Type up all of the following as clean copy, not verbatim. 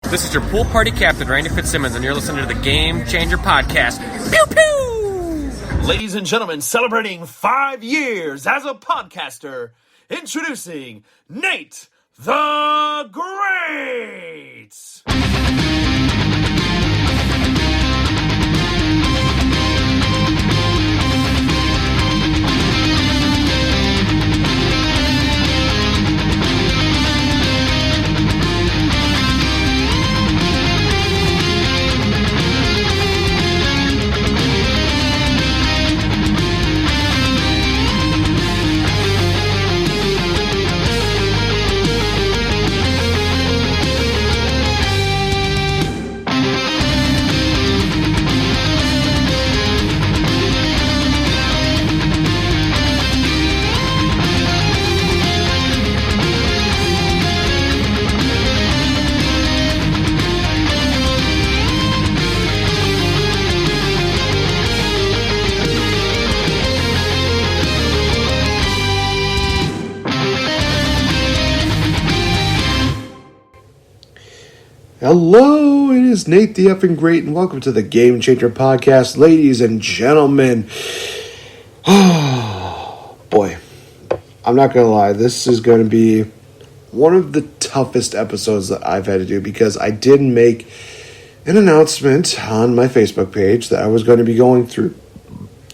This is your pool party captain, Randy Fitzsimmons, and you're listening to the Game Changer Podcast. Pew, pew! Ladies and gentlemen, celebrating 5 years as a podcaster, introducing Nate the Great! Hello, it is Nate the effing Great, and welcome to the Game Changer Podcast, ladies and gentlemen. Oh, boy, I'm not going to lie, this is going to be one of the toughest episodes that I've had to do because I did make an announcement on my Facebook page that I was going to be going through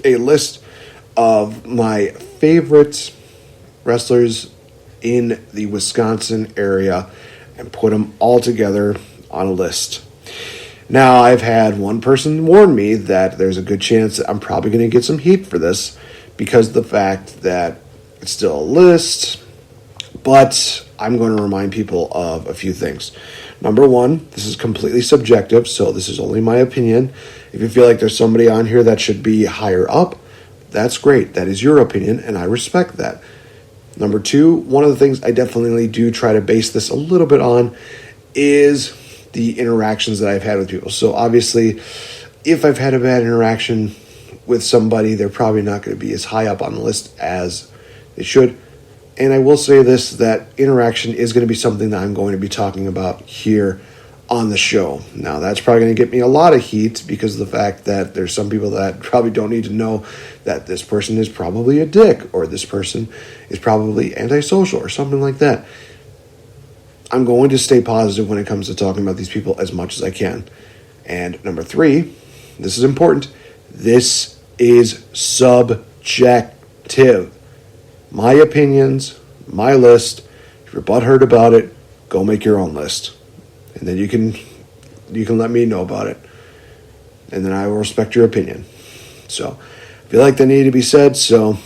a list of my favorite wrestlers in the Wisconsin area and put them all together on a list. Now, I've had one person warn me that there's a good chance that I'm probably going to get some heat for this because of the fact that it's still a list, but I'm going to remind people of a few things. Number one, this is completely subjective, so this is only my opinion. If you feel like there's somebody on here that should be higher up, that's great. That is your opinion, and I respect that. Number two, one of the things I definitely do try to base this a little bit on is the interactions that I've had with people. So obviously, if I've had a bad interaction with somebody, they're probably not going to be as high up on the list as they should. And I will say this, that interaction is going to be something that I'm going to be talking about here on the show. Now, that's probably going to get me a lot of heat because of the fact that there's some people that probably don't need to know that this person is probably a dick or this person is probably antisocial or something like that. I'm going to stay positive when it comes to talking about these people as much as I can. And number three, this is important, this is subjective. My opinions, my list. If you're butthurt about it, go make your own list. And then you can let me know about it. And then I will respect your opinion. So I feel like they need to be said. So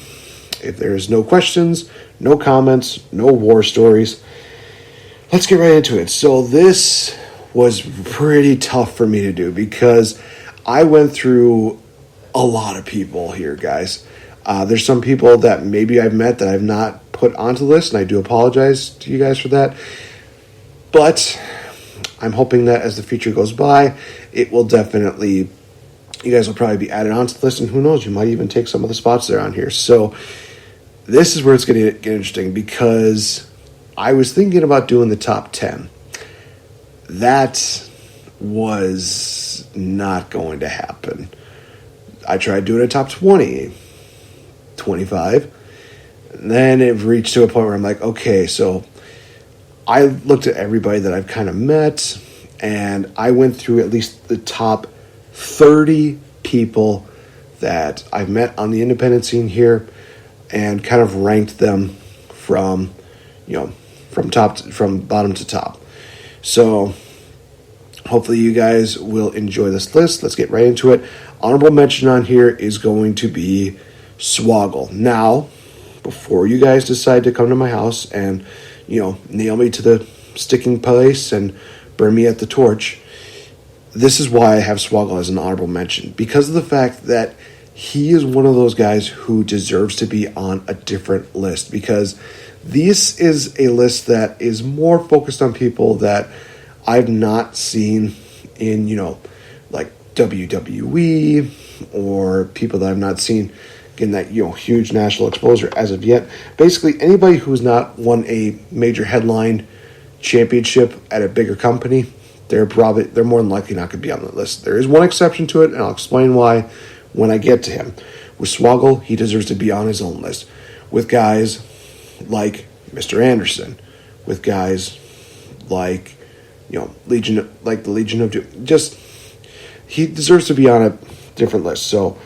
if there's no questions, no comments, no war stories, let's get right into it. So this was pretty tough for me to do because I went through a lot of people here, guys. There's some people that maybe I've met that I've not put onto the list, and I do apologize to you guys for that. But I'm hoping that as the future goes by, it will definitely, you guys will probably be added onto the list, and who knows, you might even take some of the spots that are on here. So this is where it's going to get interesting because I was thinking about doing the top 10. That was not going to happen. I tried doing a top 20, 25, and then it reached to a point where I'm like, okay, so I looked at everybody that I've kind of met, and I went through at least the top 30 people that I've met on the independent scene here and kind of ranked them from bottom to top. So hopefully you guys will enjoy this list. Let's get right into it. Honorable mention on here is going to be Swoggle. Now, before you guys decide to come to my house and, nail me to the sticking place and burn me at the torch, this is why I have Swoggle as an honorable mention. Because of the fact that he is one of those guys who deserves to be on a different list. Because this is a list that is more focused on people that I've not seen in, like WWE or people that I've not seen getting that, huge national exposure as of yet. Basically, anybody who's not won a major headline championship at a bigger company, they're more than likely not going to be on the list. There is one exception to it, and I'll explain why when I get to him. With Swoggle, he deserves to be on his own list. With guys like Mr. Anderson, with guys like the Legion of Doom, just he deserves to be on a different list. So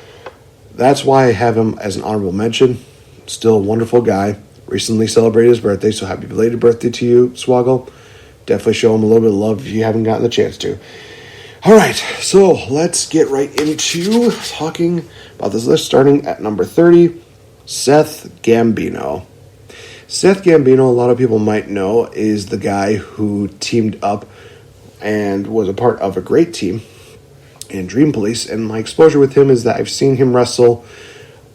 that's why I have him as an honorable mention. Still a wonderful guy. Recently celebrated his birthday, so happy belated birthday to you, Swoggle. Definitely show him a little bit of love if you haven't gotten the chance to. All right, so let's get right into talking about this list, starting at number 30, Seth Gambino. Seth Gambino, a lot of people might know, is the guy who teamed up and was a part of a great team in Dream Police, and my exposure with him is that I've seen him wrestle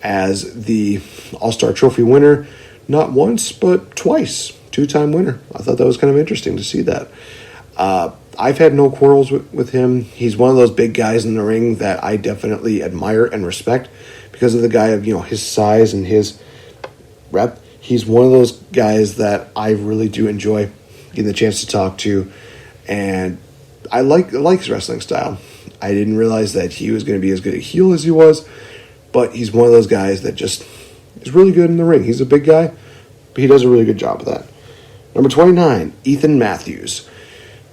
as the All-Star Trophy winner, not once, but twice. 2-time winner. I thought that was kind of interesting to see that. I've had no quarrels with him. He's one of those big guys in the ring that I definitely admire and respect because of the guy of his size and his rep. He's one of those guys that I really do enjoy getting the chance to talk to, and I like his wrestling style. I didn't realize that he was going to be as good a heel as he was, but he's one of those guys that just is really good in the ring. He's a big guy, but he does a really good job of that. Number 29, Ethan Matthews.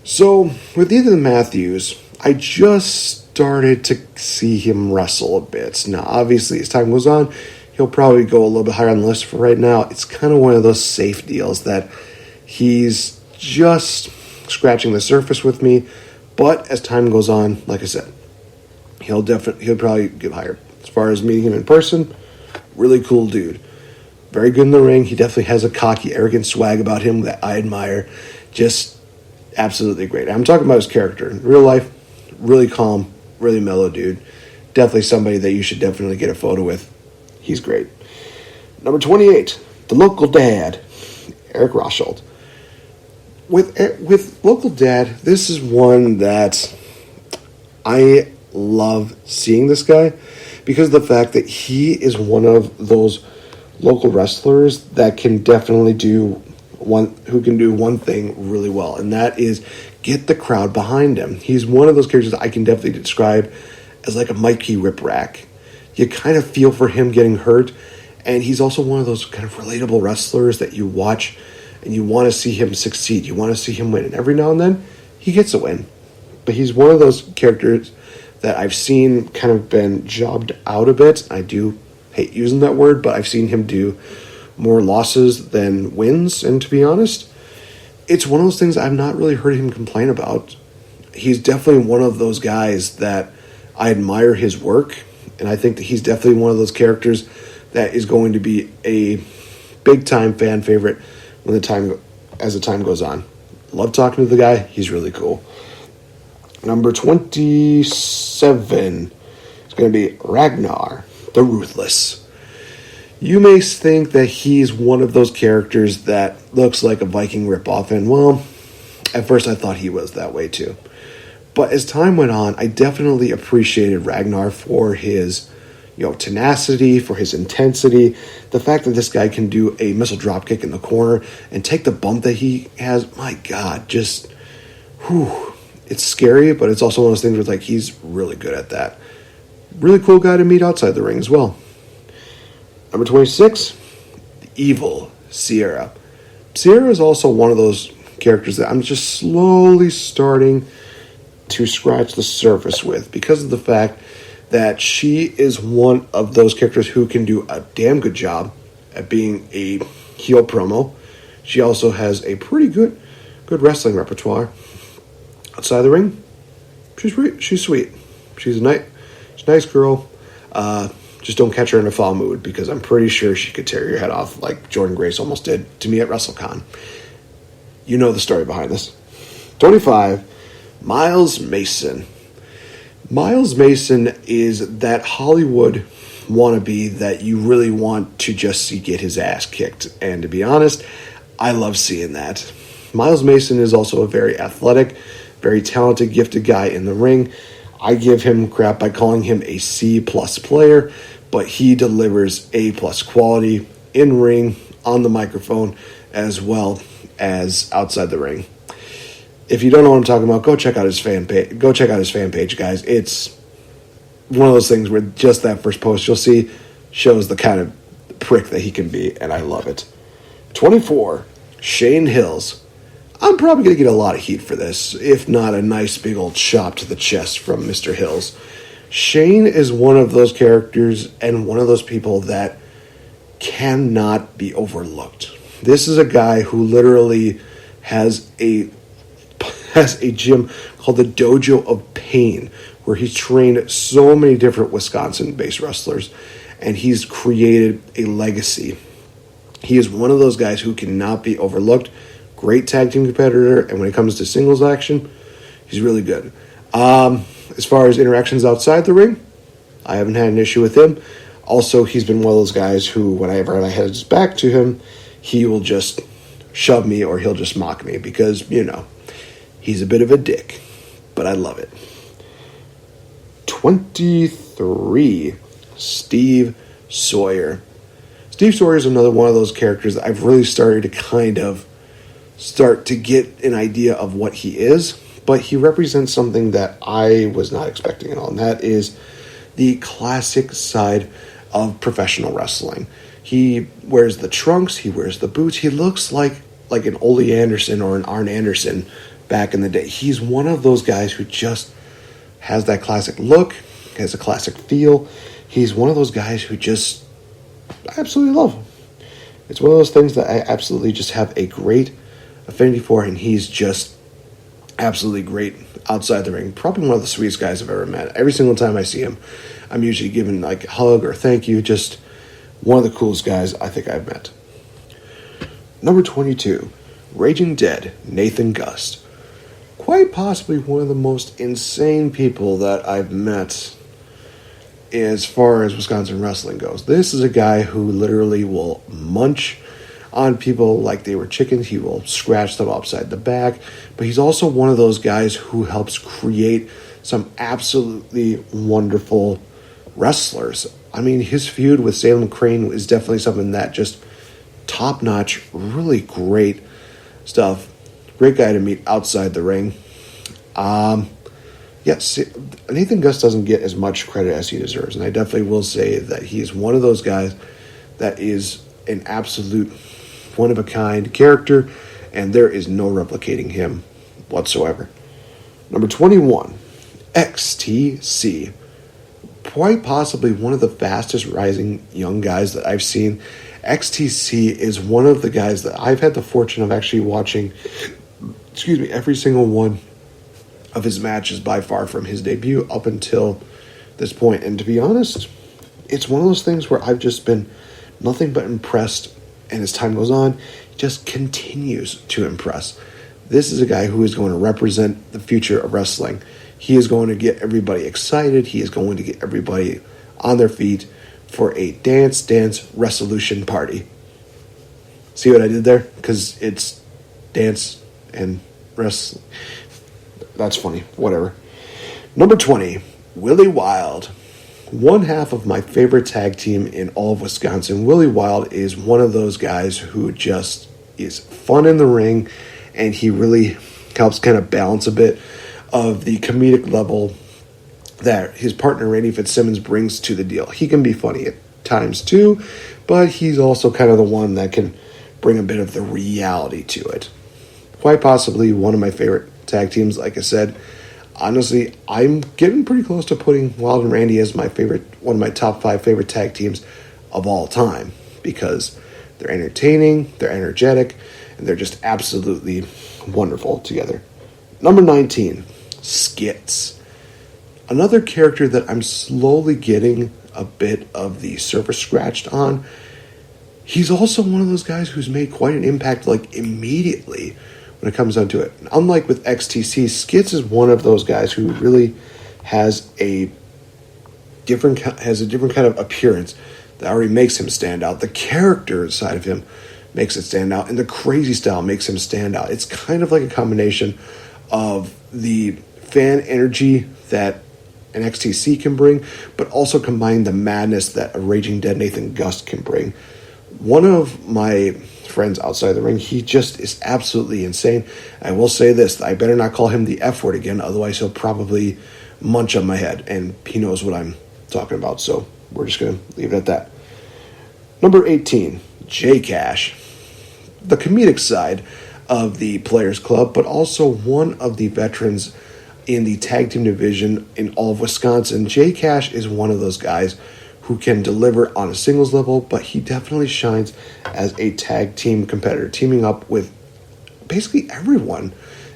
So, with Ethan Matthews, I just started to see him wrestle a bit. Now, obviously, as time goes on, he'll probably go a little bit higher on the list. For right now, it's kind of one of those safe deals that he's just scratching the surface with me. But as time goes on, like I said, he'll probably get higher. As far as meeting him in person, really cool dude. Very good in the ring. He definitely has a cocky, arrogant swag about him that I admire. Just absolutely great. I'm talking about his character. In real life, really calm, really mellow dude. Definitely somebody that you should definitely get a photo with. He's great. Number 28, the local dad, Eric Roshold. With local dad, this is one that I love seeing this guy because of the fact that he is one of those local wrestlers that can definitely do one thing really well, and that is get the crowd behind him. He's one of those characters that I can definitely describe as like a Mikey Whipwreck. You kind of feel for him getting hurt, and he's also one of those kind of relatable wrestlers that you watch and you want to see him succeed. You want to see him win, and every now and then he gets a win. But he's one of those characters that I've seen kind of been jobbed out a bit. I do hate using that word, but I've seen him do more losses than wins, and to be honest, it's one of those things I've not really heard him complain about. He's definitely one of those guys that I admire his work, and I think that he's definitely one of those characters that is going to be a big-time fan favorite as the time goes on. Love talking to the guy. He's really cool. Number 27 is going to be Ragnar the Ruthless. You may think that he's one of those characters that looks like a Viking ripoff, and well, at first I thought he was that way too. But as time went on, I definitely appreciated Ragnar for his tenacity, for his intensity, the fact that this guy can do a missile dropkick in the corner and take the bump that he has. My God, just, it's scary, but it's also one of those things where he's really good at that. Really cool guy to meet outside the ring as well. Number 26, the evil Sierra. Sierra is also one of those characters that I'm just slowly starting to scratch the surface with because of the fact that she is one of those characters who can do a damn good job at being a heel promo. She also has a pretty good wrestling repertoire. Outside the ring, she's sweet. She's a nice girl. Just don't catch her in a foul mood because I'm pretty sure she could tear your head off like Jordan Grace almost did to me at WrestleCon. You know the story behind this. 25, Miles Mason. Miles Mason is that Hollywood wannabe that you really want to just see get his ass kicked. And to be honest, I love seeing that. Miles Mason is also a very athletic, very talented, gifted guy in the ring. I give him crap by calling him a C+ player, but he delivers A+ quality in ring, on the microphone, as well as outside the ring. If you don't know what I'm talking about, go check out his fan page. Go check out his fan page, guys. It's one of those things where just that first post you'll see shows the kind of prick that he can be, and I love it. 24, Shane Hills. I'm probably going to get a lot of heat for this, if not a nice big old chop to the chest from Mr. Hills. Shane is one of those characters and one of those people that cannot be overlooked. This is a guy who literally has a gym called the Dojo of Pain, where he's trained so many different Wisconsin-based wrestlers, and he's created a legacy. He is one of those guys who cannot be overlooked. Great tag team competitor, and when it comes to singles action, he's really good. As far as interactions outside the ring, I haven't had an issue with him. Also, he's been one of those guys who, whenever I head his back to him, he will just shove me or he'll just mock me because, he's a bit of a dick. But I love it. 23, Steve Sawyer. Steve Sawyer is another one of those characters that I've really started to get an idea of what he is, but he represents something that I was not expecting at all, and that is the classic side of professional wrestling. He wears the trunks, he wears the boots, he looks like an Ole Anderson or an Arn Anderson back in the day. He's one of those guys who just has that classic look, has a classic feel. He's one of those guys who I absolutely love him. It's one of those things that I absolutely just have a great affinity for, and he's just absolutely great outside the ring. Probably one of the sweetest guys I've ever met. Every single time I see him, I'm usually giving a hug or thank you. Just one of the coolest guys I think I've met. Number 22, Raging Dead, Nathan Gust. Quite possibly one of the most insane people that I've met as far as Wisconsin wrestling goes. This is a guy who literally will munch on people like they were chickens. He will scratch them upside the back. But he's also one of those guys who helps create some absolutely wonderful wrestlers. I mean, his feud with Salem Crane is definitely something that just top-notch, really great stuff. Great guy to meet outside the ring. Yes, Nathan Gust doesn't get as much credit as he deserves, and I definitely will say that he is one of those guys that is an absolute one-of-a-kind character, and there is no replicating him whatsoever. Number 21, XTC. Quite possibly one of the fastest rising young guys that I've seen. XTC is one of the guys that I've had the fortune of actually watching, every single one of his matches by far from his debut up until this point. And to be honest, it's one of those things where I've just been nothing but impressed, and as time goes on, just continues to impress. This is a guy who is going to represent the future of wrestling. He is going to get everybody excited. He is going to get everybody on their feet for a dance resolution party. See what I did there? Because it's dance and wrestling. That's funny. Whatever. Number 20, Willie Wild. One half of my favorite tag team in all of Wisconsin. Willie Wild is one of those guys who just is fun in the ring, and he really helps kind of balance a bit of the comedic level that his partner Randy Fitzsimmons brings to the deal. He can be funny at times too, but he's also kind of the one that can bring a bit of the reality to it. Quite possibly one of my favorite tag teams. Like I said, honestly, I'm getting pretty close to putting Wild and Randy as one of my top 5 favorite tag teams of all time, because they're entertaining, they're energetic, and they're just absolutely wonderful together. Number 19, Skits. Another character that I'm slowly getting a bit of the surface scratched on. He's also one of those guys who's made quite an impact immediately when it comes down to it. Unlike with XTC, Skits is one of those guys who really has a different kind of appearance that already makes him stand out. The character side of him makes it stand out, and the crazy style makes him stand out. It's kind of like a combination of the fan energy that an XTC can bring, but also combine the madness that a Raging Dead Nathan Gust can bring. One of my friends outside the ring. He just is absolutely insane. I will say this, I better not call him the F word again, otherwise he'll probably munch on my head, and he knows what I'm talking about, so we're just going to leave it at that. Number 18, J Cash. The comedic side of the Players Club, but also one of the veterans in the tag team division in all of Wisconsin. J Cash is one of those guys who can deliver on a singles level, but he definitely shines as a tag team competitor, teaming up with basically everyone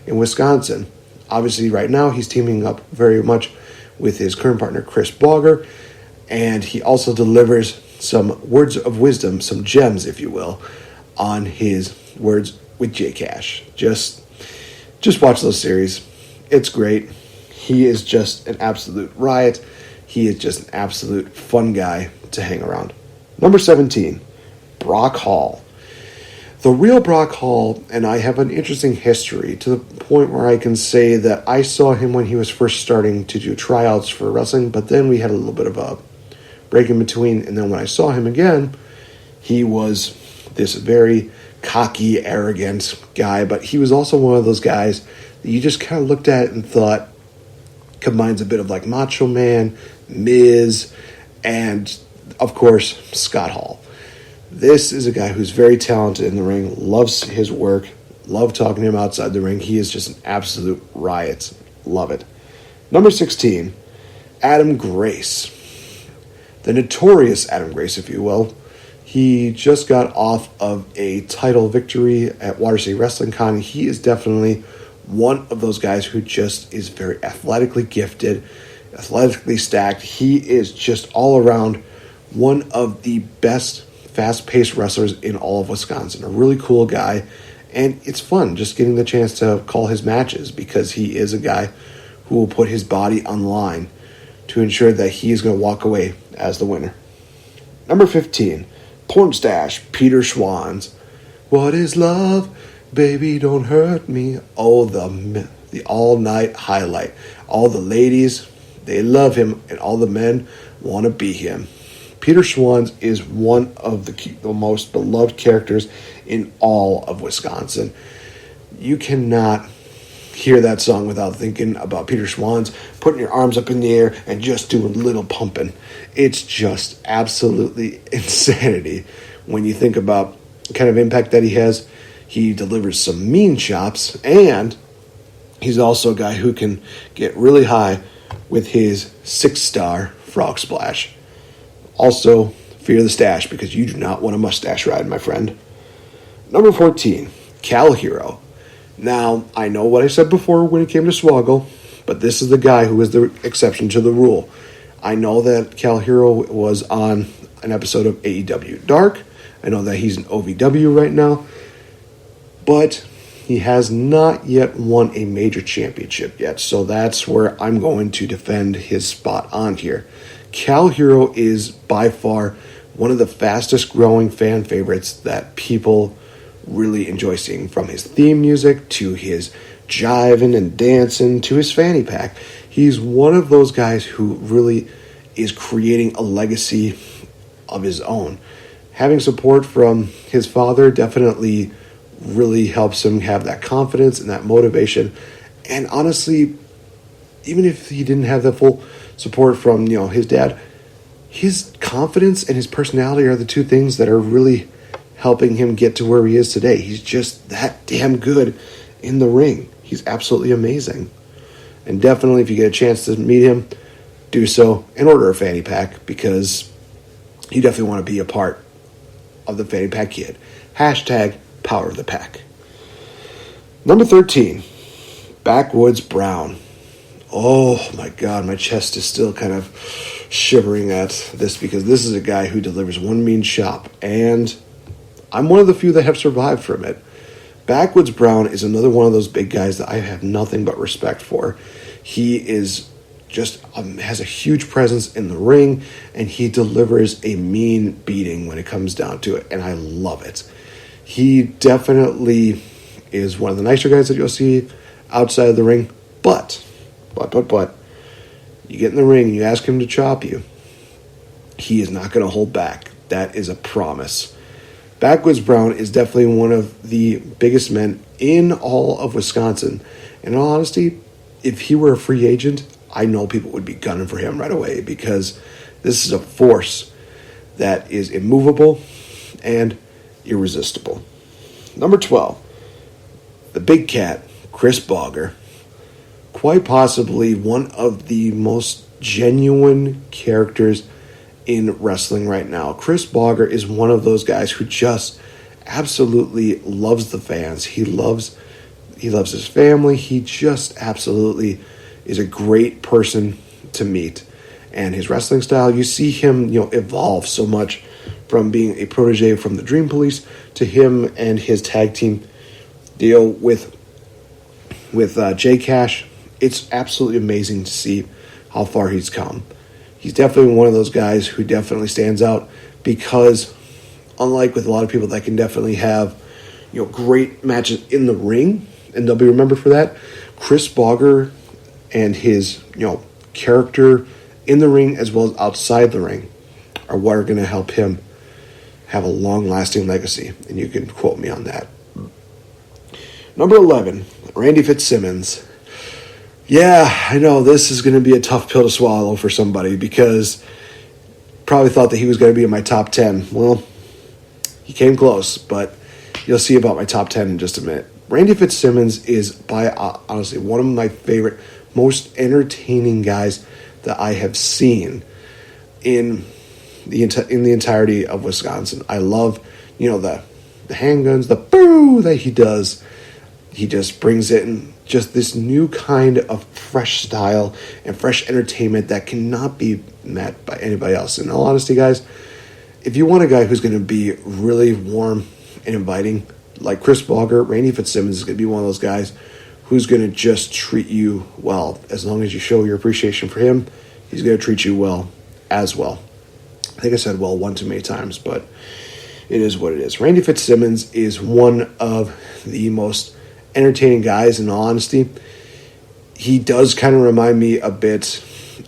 in Wisconsin. Obviously, right now, he's teaming up very much with his current partner, Chris Bogger, and he also delivers some words of wisdom, some gems, if you will, on his words with J Cash. Just watch those series. It's great. He is just an absolute riot. He is just an absolute fun guy to hang around. Number 17, Brock Hall. The real Brock Hall and I have an interesting history to the point where I can say that I saw him when he was first starting to do tryouts for wrestling, but then we had a little bit of a break in between, and then when I saw him again, he was this very cocky, arrogant guy, but he was also one of those guys that you just kind of looked at and thought combines a bit of like Macho Man, Miz, and of course Scott Hall. This is a guy who's very talented in the ring, loves his work, love talking to him outside the ring. He is just an absolute riot. Love it. Number 16, Adam Grace. The notorious Adam Grace, if you will. He just got off of a title victory at Water City Wrestling Con. He is definitely one of those guys who just is very athletically gifted, athletically stacked. He is just all around one of the best fast-paced wrestlers in all of Wisconsin. A really cool guy, and it's fun just getting the chance to call his matches because he is a guy who will put his body on the line to ensure that he is going to walk away as the winner. Number 15, Porn Stash, Peter Schwanz. What is love? Baby, don't hurt me. Oh, the all-night highlight. All the ladies, they love him, and all the men want to be him. Peter Schwanz is one of the most beloved characters in all of Wisconsin. You cannot hear that song without thinking about Peter Schwanz putting your arms up in the air and just doing a little pumping. It's just absolutely insanity when you think about the kind of impact that he has. He delivers some mean chops, and he's also a guy who can get really high with his 6-star frog splash. Also, fear the stash because you do not want a mustache ride, my friend. Number 14, Cal Hero. Now, I know what I said before when it came to Swoggle, but this is the guy who is the exception to the rule. I know that Cal Hero was on an episode of AEW Dark. I know that he's in OVW right now. But he has not yet won a major championship yet, so that's where I'm going to defend his spot on here. Cal Hero is by far one of the fastest growing fan favorites that people really enjoy seeing, from his theme music to his jiving and dancing to his fanny pack. He's one of those guys who really is creating a legacy of his own. Having support from his father definitely really helps him have that confidence and that motivation. And honestly, even if he didn't have the full support from, his dad, his confidence and his personality are the two things that are really helping him get to where he is today. He's just that damn good in the ring. He's absolutely amazing. And definitely, if you get a chance to meet him, do so and order a fanny pack, because you definitely want to be a part of the fanny pack kid. Hashtag Power of the Pack. Number 13, Backwoods Brown. Oh my God, my chest is still kind of shivering at this, because this is a guy who delivers one mean chop, and I'm one of the few that have survived from it. Backwoods Brown is another one of those big guys that I have nothing but respect for. He is just has a huge presence in the ring, and he delivers a mean beating when it comes down to it, and I love it. He definitely is one of the nicer guys that you'll see outside of the ring, but, you get in the ring and you ask him to chop you, he is not going to hold back. That is a promise. Backwoods Brown is definitely one of the biggest men in all of Wisconsin. And in all honesty, if he were a free agent, I know people would be gunning for him right away because this is a force that is immovable and irresistible. Number 12, the big cat, Chris Bogger. Quite possibly one of the most genuine characters in wrestling right now. Chris Bogger is one of those guys who just absolutely loves the fans. He loves his family. He just absolutely is a great person to meet. And his wrestling style, you see him, evolve so much from being a protege from the Dream Police to him and his tag team deal with Jay Cash. It's absolutely amazing to see how far he's come. He's definitely one of those guys who definitely stands out because, unlike with a lot of people that can definitely have, great matches in the ring, and they'll be remembered for that, Chris Bogger and his, character in the ring as well as outside the ring are what are going to help him have a long-lasting legacy, and you can quote me on that. Number 11, Randy Fitzsimmons. Yeah, I know this is going to be a tough pill to swallow for somebody because probably thought that he was going to be in my top 10. Well, he came close, but you'll see about my top 10 in just a minute. Randy Fitzsimmons is, by honestly, one of my favorite, most entertaining guys that I have seen in the entirety of Wisconsin. I love, the handguns, the boo that he does. He just brings in just this new kind of fresh style and fresh entertainment that cannot be met by anybody else. In all honesty, guys, if you want a guy who's going to be really warm and inviting, like Chris Bogger, Randy Fitzsimmons is going to be one of those guys who's going to just treat you well. As long as you show your appreciation for him, he's going to treat you well as well. I think I said well one too many times, but it is what it is. Randy Fitzsimmons is one of the most entertaining guys, in all honesty. He does kind of remind me a bit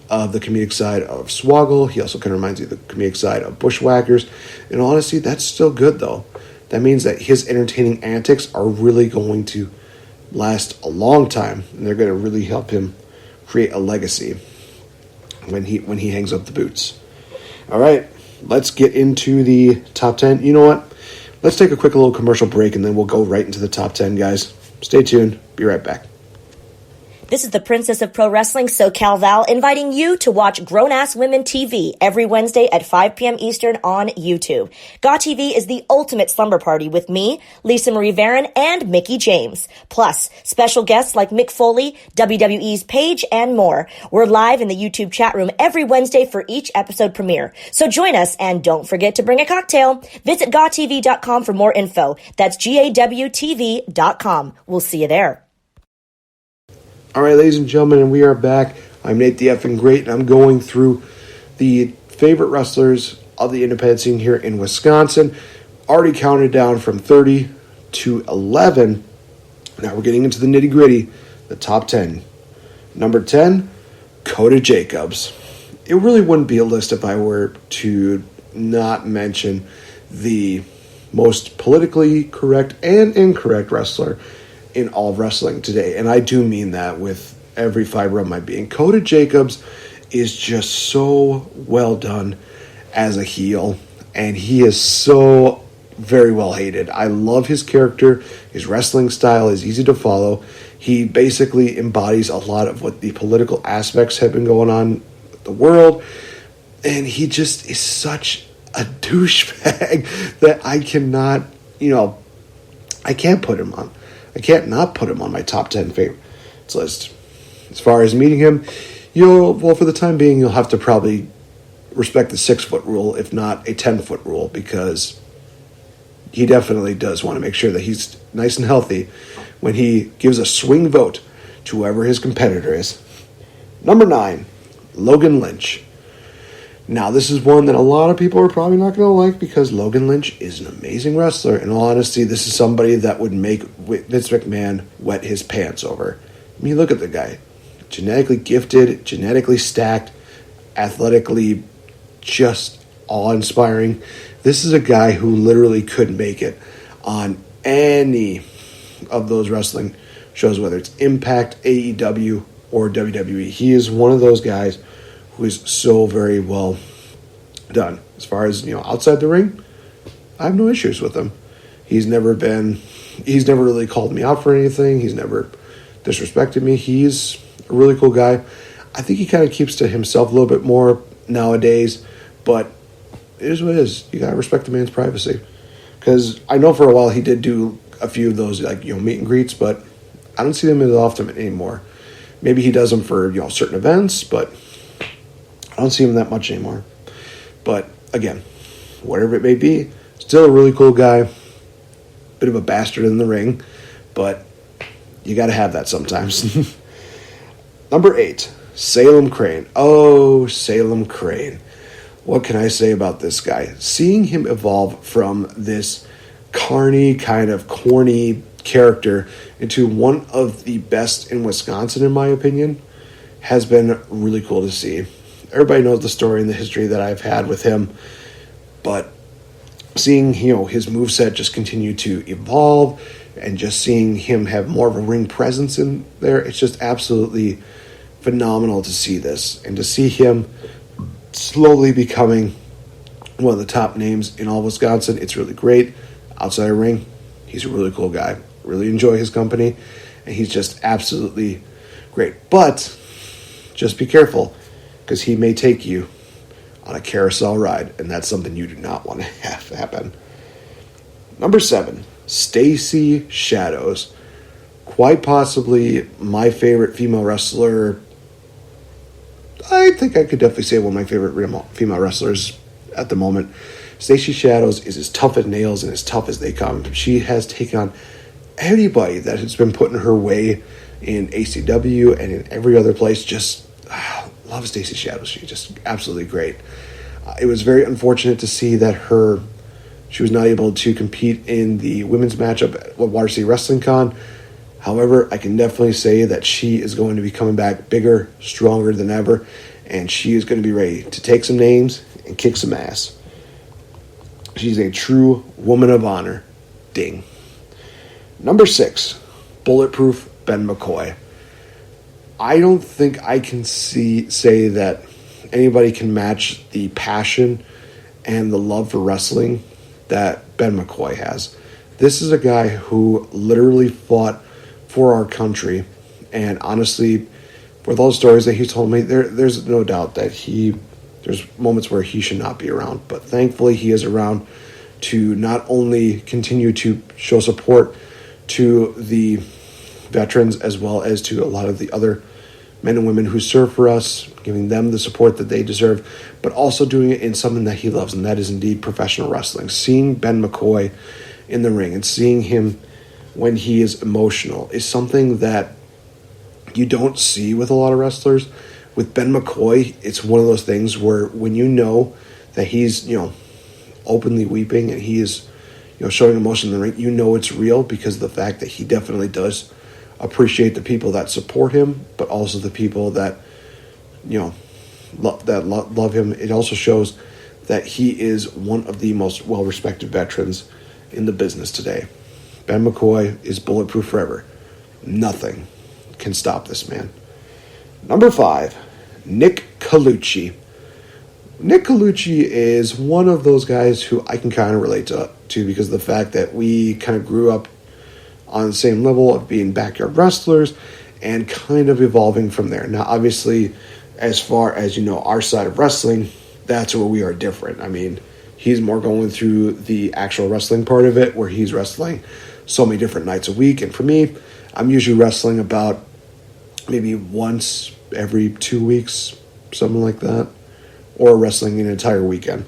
of the comedic side of Swoggle. He also kind of reminds me of the comedic side of Bushwhackers. In all honesty, that's still good, though. That means that his entertaining antics are really going to last a long time, and they're going to really help him create a legacy when he hangs up the boots. All right, let's get into the top 10. You know what? Let's take a quick little commercial break, and then we'll go right into the top 10, guys. Stay tuned. Be right back. This is the Princess of Pro Wrestling, SoCal Val, inviting you to watch Grown Ass Women TV every Wednesday at 5 p.m. Eastern on YouTube. GAW TV is the ultimate slumber party with me, Lisa Marie Varon, and Mickey James. Plus, special guests like Mick Foley, WWE's Paige, and more. We're live in the YouTube chat room every Wednesday for each episode premiere. So join us, and don't forget to bring a cocktail. Visit GawTV.com for more info. That's GAWTV.com. We'll see you there. All right, ladies and gentlemen, and we are back. I'm NateFNGreat, and I'm going through the favorite wrestlers of the independent scene here in Wisconsin. Already counted down from 30 to 11. Now we're getting into the nitty-gritty, the top 10. Number 10, Coda Jacobs. It really wouldn't be a list if I were to not mention the most politically correct and incorrect wrestler in all of wrestling today, and I do mean that with every fiber of my being. Coda Jacobs is just so well done as a heel, and he is so very well hated. I love his character. His wrestling style is easy to follow. He basically embodies a lot of what the political aspects have been going on with the world, and he just is such a douchebag that I cannot, I can't put him on. I can't not put him on my top 10 favorites list. As far as meeting him, for the time being, you'll have to probably respect the 6-foot rule, if not a 10-foot rule, because he definitely does want to make sure that he's nice and healthy when he gives a swing vote to whoever his competitor is. Number 9, Logan Lynch. Now, this is one that a lot of people are probably not going to like because Logan Lynch is an amazing wrestler. In all honesty, this is somebody that would make Vince McMahon wet his pants over. I mean, look at the guy. Genetically gifted, genetically stacked, athletically just awe-inspiring. This is a guy who literally could make it on any of those wrestling shows, whether it's Impact, AEW, or WWE. He is one of those guys who is so very well done. As far as, outside the ring, I have no issues with him. He's never really called me out for anything. He's never disrespected me. He's a really cool guy. I think he kind of keeps to himself a little bit more nowadays, but it is what it is. You got to respect the man's privacy. Because I know for a while he did do a few of those, meet and greets, but I don't see them as often anymore. Maybe he does them for, certain events, but I don't see him that much anymore. But again, whatever it may be, still a really cool guy. Bit of a bastard in the ring, but you got to have that sometimes. Number 8, Salem Crane. Oh, Salem Crane. What can I say about this guy? Seeing him evolve from this carny, kind of corny character into one of the best in Wisconsin, in my opinion, has been really cool to see. Everybody knows the story and the history that I've had with him, but seeing his moveset just continue to evolve and just seeing him have more of a ring presence in there, it's just absolutely phenomenal to see this and to see him slowly becoming one of the top names in all Wisconsin. It's really great. Outside of ring, he's a really cool guy. Really enjoy his company, and he's just absolutely great. But just be careful, because he may take you on a carousel ride, and that's something you do not want to have happen. Number 7, Stacy Shadows. Quite possibly my favorite female wrestler. I think I could definitely say one of my favorite female wrestlers at the moment. Stacy Shadows is as tough as nails and as tough as they come. She has taken on anybody that has been put in her way in ACW and in every other place. Just love Stacy Shadows. She's just absolutely great. It was very unfortunate to see that she was not able to compete in the women's matchup at Water City Wrestling Con. However, I can definitely say that she is going to be coming back bigger, stronger than ever, and she is going to be ready to take some names and kick some ass. She's a true woman of honor. Ding. Number 6, Bulletproof Ben McCoy. I don't think I can say that anybody can match the passion and the love for wrestling that Ben McCoy has. This is a guy who literally fought for our country, and honestly, with all the stories that he's told me, there's no doubt that there's moments where he should not be around, but thankfully he is around to not only continue to show support to the veterans as well as to a lot of the other men and women who serve for us, giving them the support that they deserve, but also doing it in something that he loves, and that is indeed professional wrestling. Seeing Ben McCoy in the ring and seeing him when he is emotional is something that you don't see with a lot of wrestlers. With Ben McCoy, it's one of those things where when you know that he's, openly weeping and he is, showing emotion in the ring, you know it's real because of the fact that he definitely does appreciate the people that support him, but also the people that, love him. It also shows that he is one of the most well-respected veterans in the business today. Ben McCoy is bulletproof forever. Nothing can stop this man. Number 5, Nick Colucci. Nick Colucci is one of those guys who I can kind of relate to because of the fact that we kind of grew up on the same level of being backyard wrestlers and kind of evolving from there. Now, obviously, as far as, our side of wrestling, that's where we are different. I mean, he's more going through the actual wrestling part of it where he's wrestling so many different nights a week. And for me, I'm usually wrestling about maybe once every 2 weeks, something like that, or wrestling an entire weekend.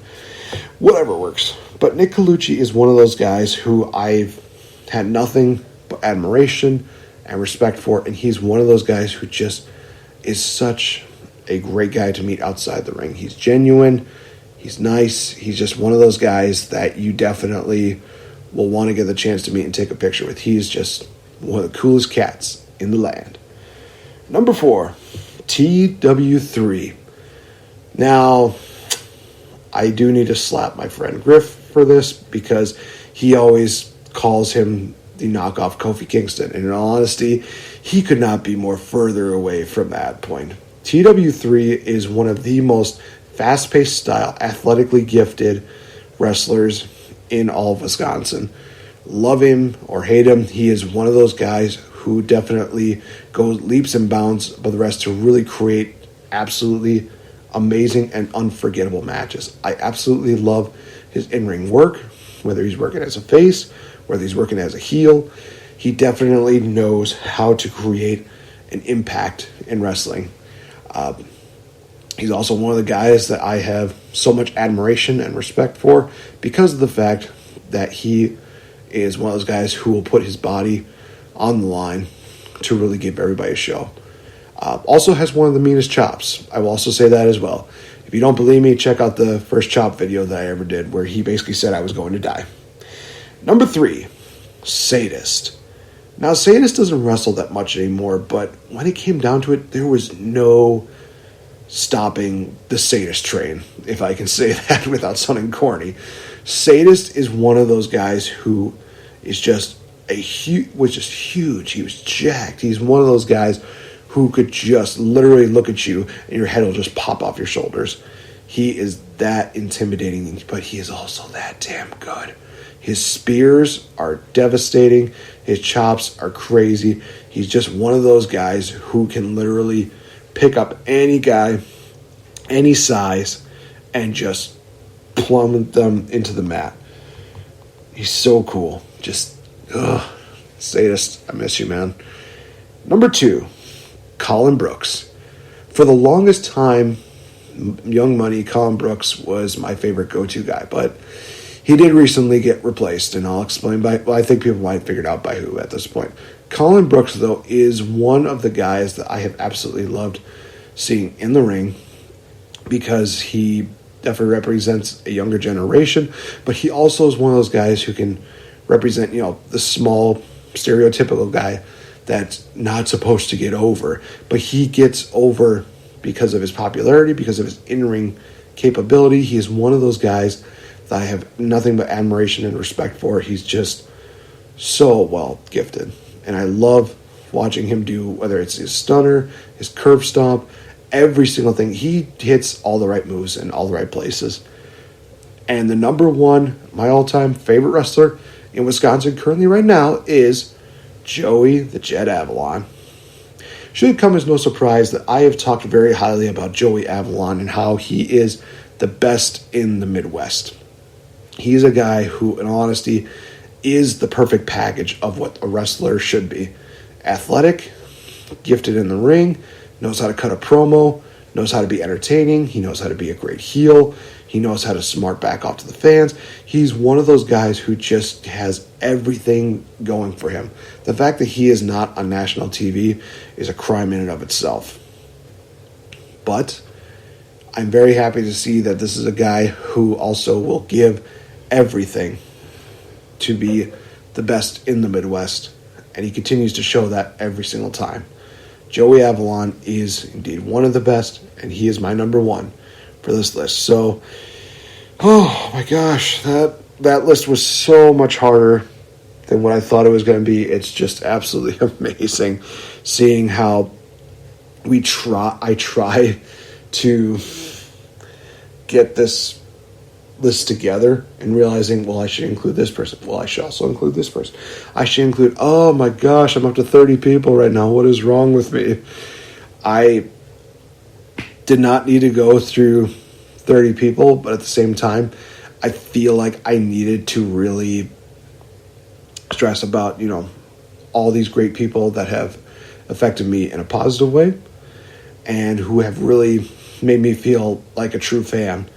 Whatever works. But Nick Colucci is one of those guys who I've had nothing but admiration and respect for, and he's one of those guys who just is such a great guy to meet outside the ring. He's genuine, he's nice, he's just one of those guys that you definitely will want to get the chance to meet and take a picture with. He's just one of the coolest cats in the land. Number 4, TW3. Now, I do need to slap my friend Griff for this because he always calls him the knockoff Kofi Kingston. And in all honesty, he could not be more further away from that point. TW3 is one of the most fast-paced style, athletically gifted wrestlers in all of Wisconsin. Love him or hate him, he is one of those guys who definitely goes leaps and bounds above the rest to really create absolutely amazing and unforgettable matches. I absolutely love his in-ring work, whether he's working as a face, whether he's working as a heel. He definitely knows how to create an impact in wrestling. He's also one of the guys that I have so much admiration and respect for because of the fact that he is one of those guys who will put his body on the line to really give everybody a show. Also has one of the meanest chops. I will also say that as well. If you don't believe me, check out the first chop video that I ever did where he basically said I was going to die. Number 3, Sadist. Now, Sadist doesn't wrestle that much anymore, but when it came down to it, there was no stopping the Sadist train, if I can say that without sounding corny. Sadist is one of those guys who is just was just huge. He was jacked. He's one of those guys who could just literally look at you and your head will just pop off your shoulders. He is that intimidating, but he is also that damn good. His spears are devastating. His chops are crazy. He's just one of those guys who can literally pick up any guy, any size, and just plummet them into the mat. He's so cool. Just, Sadist, I miss you, man. Number 2, Colin Brooks. For the longest time, Young Money, Colin Brooks was my favorite go-to guy, but he did recently get replaced, and I'll explain I think people might have figured out by who at this point. Colin Brooks, though, is one of the guys that I have absolutely loved seeing in the ring because he definitely represents a younger generation, but he also is one of those guys who can represent, the small, stereotypical guy that's not supposed to get over, but he gets over because of his popularity, because of his in-ring capability. He is one of those guys that I have nothing but admiration and respect for. He's just so well gifted, and I love watching him do, whether it's his stunner, his curb stomp, every single thing. He hits all the right moves in all the right places. And the number 1, my all-time favorite wrestler in Wisconsin currently right now is Joey the Jet Avalon. Should come as no surprise that I have talked very highly about Joey Avalon and how he is the best in the Midwest. He's a guy who, in all honesty, is the perfect package of what a wrestler should be. Athletic, gifted in the ring, knows how to cut a promo, knows how to be entertaining, he knows how to be a great heel, he knows how to smart back off to the fans. He's one of those guys who just has everything going for him. The fact that he is not on national TV is a crime in and of itself. But I'm very happy to see that this is a guy who also will give everything to be the best in the Midwest, and he continues to show that every single time. Joey Avalon is indeed one of the best, and he is my number 1 for this list. So, oh my gosh, that list was so much harder than what I thought it was going to be. It's just absolutely amazing seeing how I try to get this list together and realizing, well, I should include this person. Well, I should also include this person. I should include, oh my gosh, I'm up to 30 people right now. What is wrong with me? I did not need to go through 30 people, but at the same time, I feel like I needed to really stress about, all these great people that have affected me in a positive way and who have really made me feel like a true fan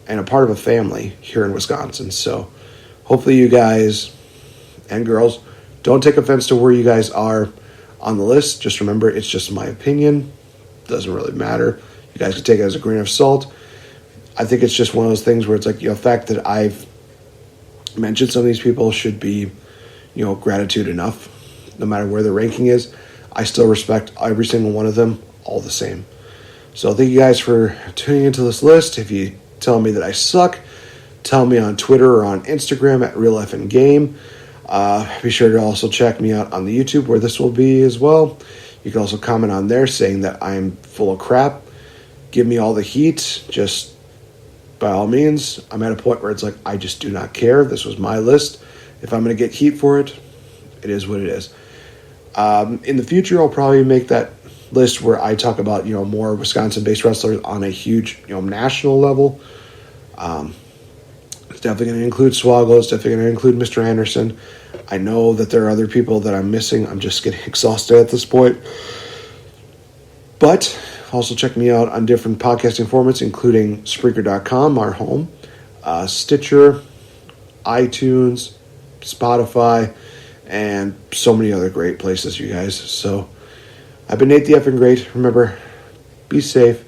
and a part of a family here in Wisconsin. So hopefully you guys and girls don't take offense to where you guys are on the list. Just remember, it's just my opinion. Doesn't really matter. You guys can take it as a grain of salt. I think it's just one of those things where it's like, the fact that I've mentioned some of these people should be, gratitude enough. No matter where the ranking is, I still respect every single one of them all the same. So thank you guys for tuning into this list. If you telling me that I suck, tell me on Twitter or on Instagram at RealFNGame. Be sure to also check me out on the YouTube where this will be as well. You can also comment on there saying that I'm full of crap. Give me all the heat. Just by all means, I'm at a point where it's like, I just do not care. This was my list. If I'm going to get heat for it, it is what it is. In the future, I'll probably make that list where I talk about, more Wisconsin-based wrestlers on a huge, national level. It's definitely going to include Swoggle. It's definitely going to include Mr. Anderson. I know that there are other people that I'm missing. I'm just getting exhausted at this point. But also check me out on different podcasting formats, including Spreaker.com, our home, Stitcher, iTunes, Spotify, and so many other great places, you guys. So I've been Nate the Effing Great. Remember, be safe,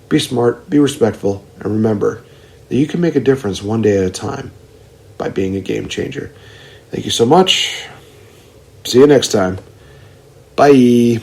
be smart, be respectful, and remember that you can make a difference one day at a time by being a game changer. Thank you so much. See you next time. Bye.